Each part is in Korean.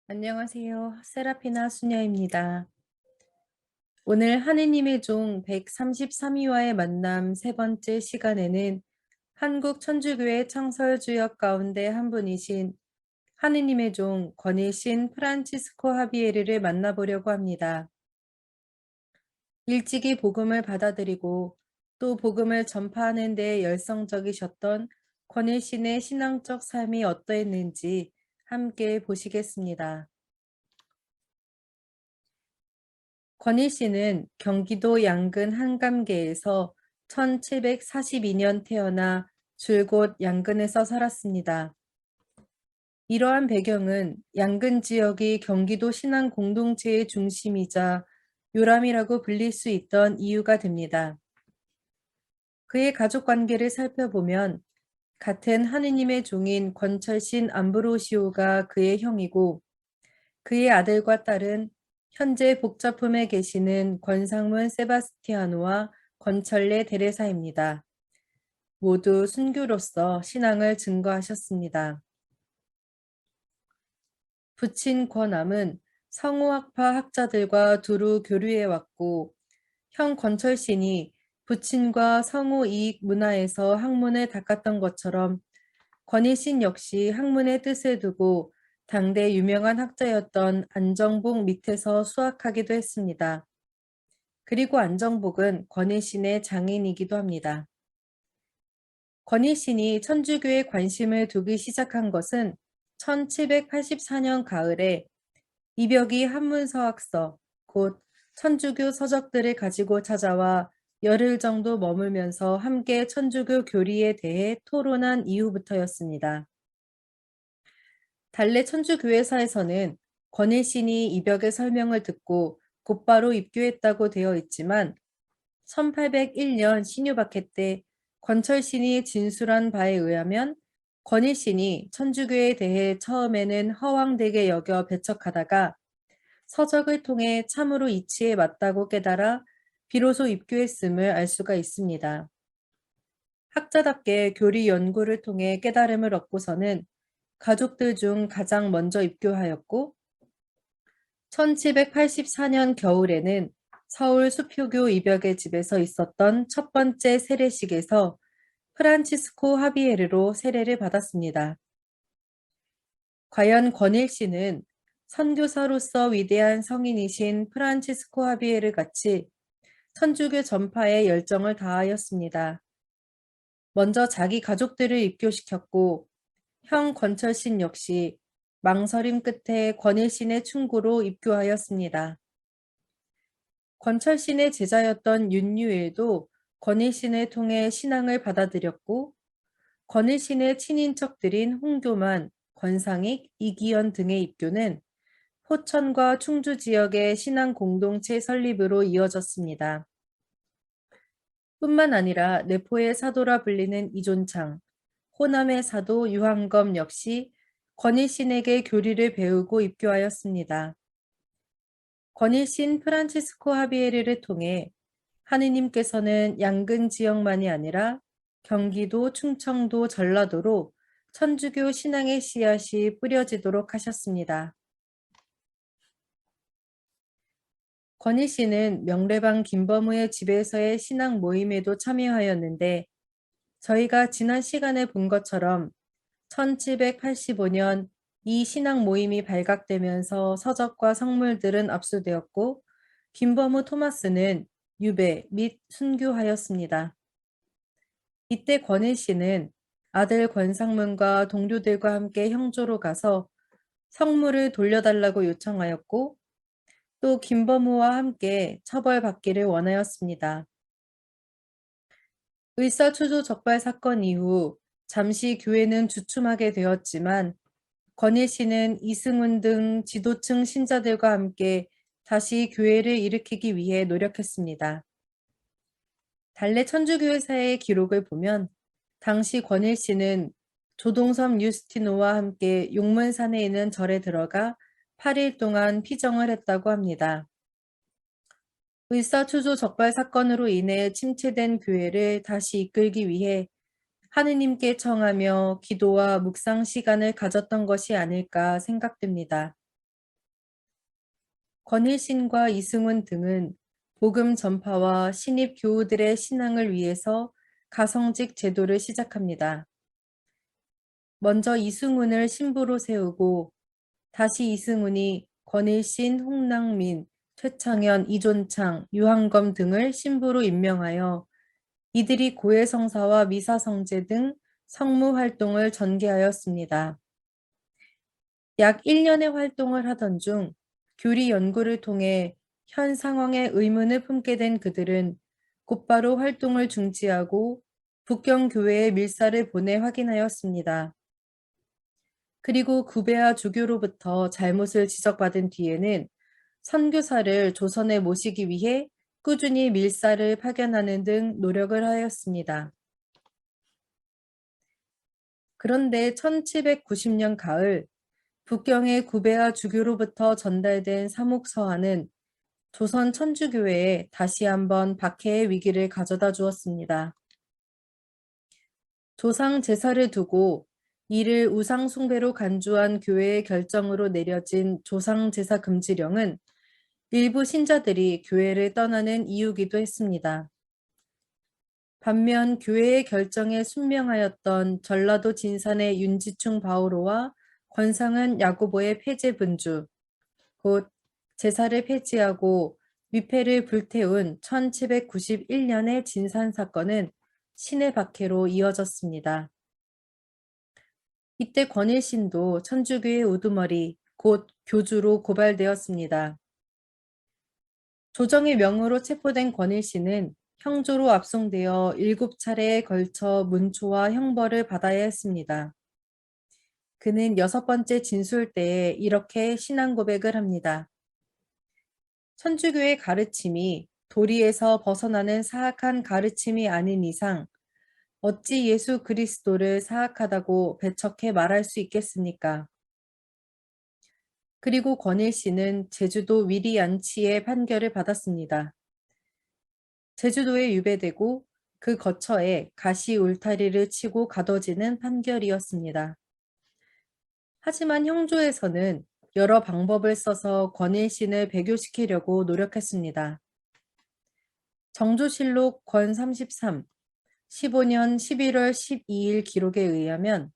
안녕하세요. 세라피나 수녀입니다. 오늘 하느님의 종 133위와의 만남 세 번째 시간에는 한국 천주교회 창설주역 가운데 한 분이신 하느님의 종 권일신 프란치스코 하비에르를 만나보려고 합니다. 일찍이 복음을 받아들이고 또 복음을 전파하는 데 열성적이셨던 권일신의 신앙적 삶이 어떠했는지 함께 보시겠습니다. 권일 씨는 경기도 양근 한감계에서 1742년 태어나 줄곧 양근에서 살았습니다. 이러한 배경은 양근 지역이 경기도 신앙 공동체의 중심이자 요람이라고 불릴 수 있던 이유가 됩니다. 그의 가족 관계를 살펴보면 같은 하느님의 종인 권철신 암브로시오가 그의 형이고 그의 아들과 딸은 현재 복자품에 계시는 권상문 세바스티아노와 권철레 데레사입니다. 모두 순교로서 신앙을 증거하셨습니다. 부친 권암은 성호학파 학자들과 두루 교류해 왔고 형 권철신이 부친과 성호 이익 문화에서 학문을 닦았던 것처럼 권일신 역시 학문의 뜻을 두고 당대 유명한 학자였던 안정복 밑에서 수학하기도 했습니다. 그리고 안정복은 권일신의 장인이기도 합니다. 권일신이 천주교에 관심을 두기 시작한 것은 1784년 가을에 이벽이 한문서학서, 곧 천주교 서적들을 가지고 찾아와 열흘 정도 머물면서 함께 천주교 교리에 대해 토론한 이후부터였습니다. 달래 천주교회사에서는 권일신이 이벽의 설명을 듣고 곧바로 입교했다고 되어 있지만 1801년 신유박해 때 권철신이 진술한 바에 의하면 권일신이 천주교에 대해 처음에는 허황되게 여겨 배척하다가 서적을 통해 참으로 이치에 맞다고 깨달아 비로소 입교했음을 알 수가 있습니다. 학자답게 교리 연구를 통해 깨달음을 얻고서는 가족들 중 가장 먼저 입교하였고 1784년 겨울에는 서울 수표교 이벽의 집에서 있었던 첫 번째 세례식에서 프란치스코 하비에르로 세례를 받았습니다. 과연 권일 씨는 선교사로서 위대한 성인이신 프란치스코 하비에르 같이 천주교 전파에 열정을 다하였습니다. 먼저 자기 가족들을 입교시켰고 형 권철신 역시 망설임 끝에 권일신의 충고로 입교하였습니다. 권철신의 제자였던 윤유일도 권일신을 통해 신앙을 받아들였고 권일신의 친인척들인 홍교만, 권상익, 이기연 등의 입교는 포천과 충주 지역의 신앙 공동체 설립으로 이어졌습니다. 뿐만 아니라 내포의 사도라 불리는 이존창, 호남의 사도 유한검 역시 권일신에게 교리를 배우고 입교하였습니다. 권일신 프란치스코 하비에르를 통해 하느님께서는 양근 지역만이 아니라 경기도, 충청도, 전라도로 천주교 신앙의 씨앗이 뿌려지도록 하셨습니다. 권일신은 명례방 김범우의 집에서의 신앙 모임에도 참여하였는데 저희가 지난 시간에 본 것처럼 1785년 이 신앙 모임이 발각되면서 서적과 성물들은 압수되었고 김범우 토마스는 유배 및 순교하였습니다. 이때 권일 씨는 아들 권상문과 동료들과 함께 형조로 가서 성물을 돌려달라고 요청하였고 또 김범우와 함께 처벌받기를 원하였습니다. 을사초조 적발 사건 이후 잠시 교회는 주춤하게 되었지만 권일 씨는 이승훈 등 지도층 신자들과 함께 다시 교회를 일으키기 위해 노력했습니다. 달래 천주교회사의 기록을 보면 당시 권일 씨는 조동섬 유스티노와 함께 용문산에 있는 절에 들어가 8일 동안 피정을 했다고 합니다. 을사초조 적발 사건으로 인해 침체된 교회를 다시 이끌기 위해 하느님께 청하며 기도와 묵상 시간을 가졌던 것이 아닐까 생각됩니다. 권일신과 이승훈 등은 복음 전파와 신입 교우들의 신앙을 위해서 가성직 제도를 시작합니다. 먼저 이승훈을 신부로 세우고 다시 이승훈이 권일신, 홍랑민, 최창현, 이존창, 유한검 등을 신부로 임명하여 이들이 고해성사와 미사성제 등 성무 활동을 전개하였습니다. 약 1년의 활동을 하던 중 교리 연구를 통해 현 상황에 의문을 품게 된 그들은 곧바로 활동을 중지하고 북경교회에 밀사를 보내 확인하였습니다. 그리고 구베아 주교로부터 잘못을 지적받은 뒤에는 선교사를 조선에 모시기 위해 꾸준히 밀사를 파견하는 등 노력을 하였습니다. 그런데 1790년 가을 북경의 구베아 주교로부터 전달된 사목서하는 조선 천주교회에 다시 한번 박해의 위기를 가져다 주었습니다. 조상 제사를 두고 이를 우상 숭배로 간주한 교회의 결정으로 내려진 조상 제사 금지령은 일부 신자들이 교회를 떠나는 이유기도 했습니다. 반면 교회의 결정에 순명하였던 전라도 진산의 윤지충 바오로와 권상은 야고보의 폐제 분주, 곧 제사를 폐지하고 위패를 불태운 1791년의 진산 사건은 신의 박해로 이어졌습니다. 이때 권일신도 천주교의 우두머리, 곧 교주로 고발되었습니다. 조정의 명으로 체포된 권일신은 형조로 압송되어 7차례에 걸쳐 문초와 형벌을 받아야 했습니다. 그는 6번째 진술 때에 이렇게 신앙 고백을 합니다. 천주교의 가르침이 도리에서 벗어나는 사악한 가르침이 아닌 이상 어찌 예수 그리스도를 사악하다고 배척해 말할 수 있겠습니까? 그리고 권일신은 제주도 위리안치의 판결을 받았습니다. 제주도에 유배되고 그 거처에 가시 울타리를 치고 가둬지는 판결이었습니다. 하지만 형조에서는 여러 방법을 써서 권일신을 배교시키려고 노력했습니다. 정조실록 권 33, 15년 11월 12일 기록에 의하면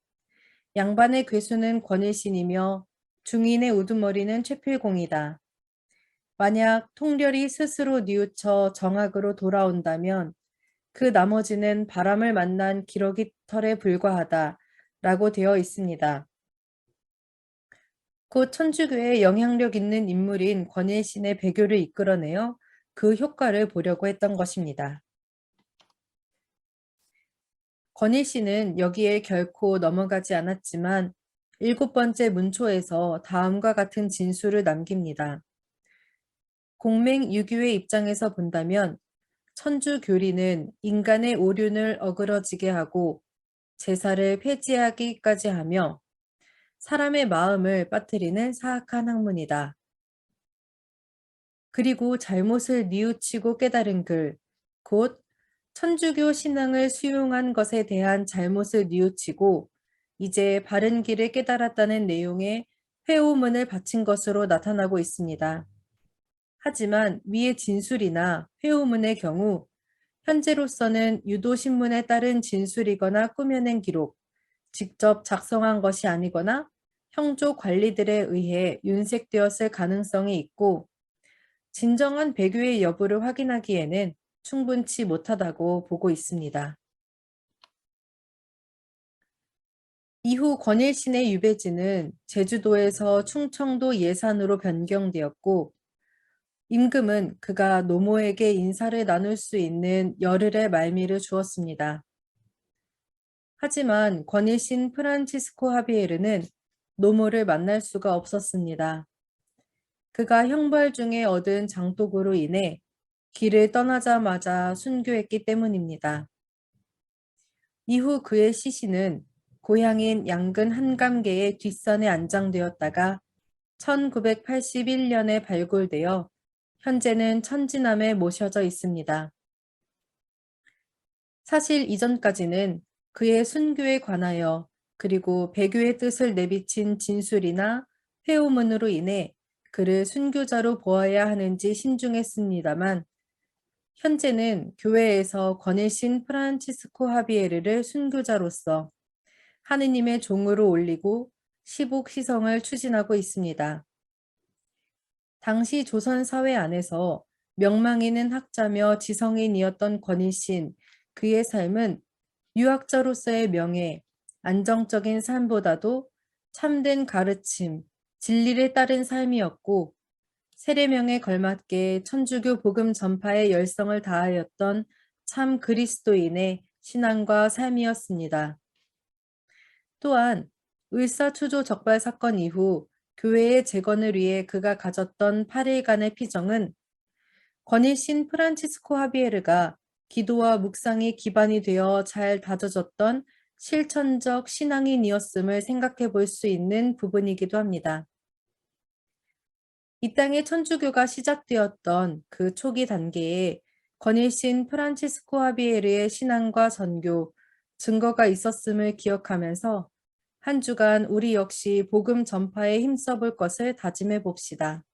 양반의 괴수는 권일신이며 중인의 우두머리는 최필공이다. 만약 통렬이 스스로 뉘우쳐 정학으로 돌아온다면 그 나머지는 바람을 만난 기러기털에 불과하다 라고 되어 있습니다. 곧 천주교의 영향력 있는 인물인 권일신의 배교를 이끌어내어 그 효과를 보려고 했던 것입니다. 권일신은 여기에 결코 넘어가지 않았지만 7번째 문초에서 다음과 같은 진술을 남깁니다. 공맹 유교의 입장에서 본다면 천주교리는 인간의 오륜을 어그러지게 하고 제사를 폐지하기까지 하며 사람의 마음을 빠뜨리는 사악한 학문이다. 그리고 잘못을 뉘우치고 깨달은 글, 곧 천주교 신앙을 수용한 것에 대한 잘못을 뉘우치고 이제 바른 길을 깨달았다는 내용의 회오문을 바친 것으로 나타나고 있습니다. 하지만 위의 진술이나 회오문의 경우 현재로서는 유도신문에 따른 진술이거나 꾸며낸 기록, 직접 작성한 것이 아니거나 형조 관리들에 의해 윤색되었을 가능성이 있고 진정한 배교의 여부를 확인하기에는 충분치 못하다고 보고 있습니다. 이후 권일신의 유배지는 제주도에서 충청도 예산으로 변경되었고 임금은 그가 노모에게 인사를 나눌 수 있는 열흘의 말미를 주었습니다. 하지만 권일신 프란치스코 하비에르는 노모를 만날 수가 없었습니다. 그가 형벌 중에 얻은 장독으로 인해 길을 떠나자마자 순교했기 때문입니다. 이후 그의 시신은 고향인 양근 한감계의 뒷산에 안장되었다가 1981년에 발굴되어 현재는 천지남에 모셔져 있습니다. 사실 이전까지는 그의 순교에 관하여 그리고 배교의 뜻을 내비친 진술이나 회오문으로 인해 그를 순교자로 보아야 하는지 신중했습니다만 현재는 교회에서 권일신 프란치스코 하비에르를 순교자로서 하느님의 종으로 올리고 시복 시성을 추진하고 있습니다. 당시 조선 사회 안에서 명망 있는 학자며 지성인이었던 권일신, 그의 삶은 유학자로서의 명예, 안정적인 삶보다도 참된 가르침, 진리를 따른 삶이었고 세례명에 걸맞게 천주교 복음 전파에 열성을 다하였던 참 그리스도인의 신앙과 삶이었습니다. 또한 을사추조 적발 사건 이후 교회의 재건을 위해 그가 가졌던 8일간의 피정은 권일신 프란치스코 하비에르가 기도와 묵상이 기반이 되어 잘 다져졌던 실천적 신앙인이었음을 생각해 볼 수 있는 부분이기도 합니다. 이 땅에 천주교가 시작되었던 그 초기 단계에 권일신 프란치스코 하비에르의 신앙과 선교, 증거가 있었음을 기억하면서 한 주간 우리 역시 복음 전파에 힘써볼 것을 다짐해 봅시다.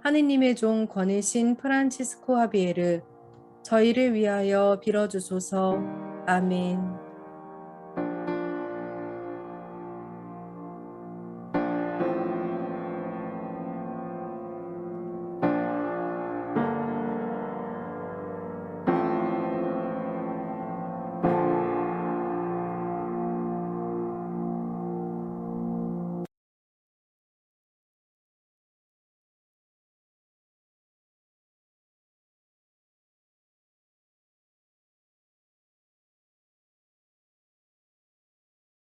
하느님의 종 권일신 프란치스코 하비에르, 저희를 위하여 빌어주소서. 아멘.